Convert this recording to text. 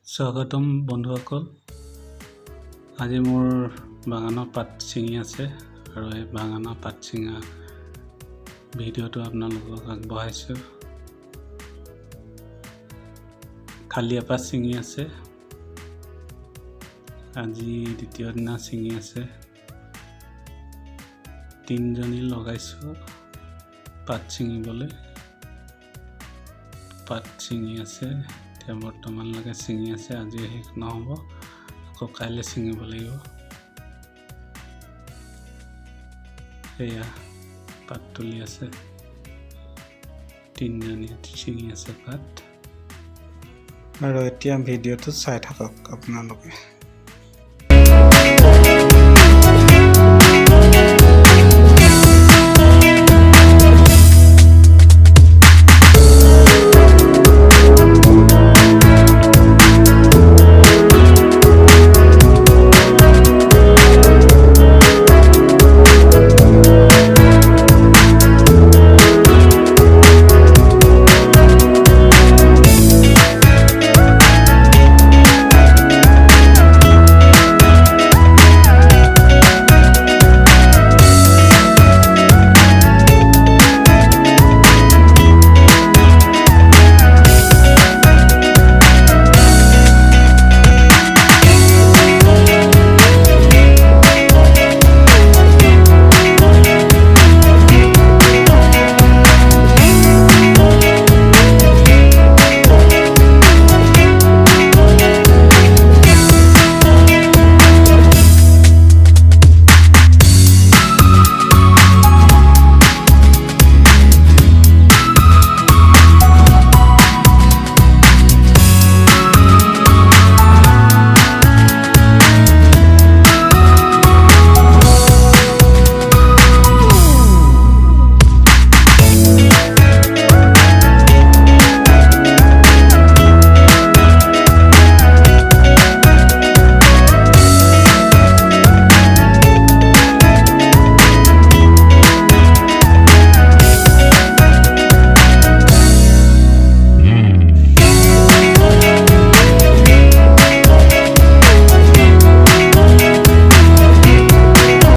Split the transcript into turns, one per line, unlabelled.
স্বাগতম বন্ধুসকল আজি মোৰ বাগানৰ পাত ছিঙি আছে আৰু এই বাগানৰ পাত ছিঙা ভিডিঅ'টো আপোনালোকক আগবঢ়াইছোঁ খালি পাত ছিঙি আছে আজি দ্বিতীয় দিনা ছিঙি আছে তিনিজনী লগাইছোঁ পাত ছিঙিবলৈ পাত ছিঙি আছে বৰ্তমান লগে ছিঙি আছে আজি শেষ নহ'ব আকৌ কাইলৈ ছিঙিব লাগিব এয়া পাত তুলি আছে তিনিজনী ছিঙি আছে পাত আৰু এতিয়া ভিডিঅ'টো চাই থাকক আপোনালোকে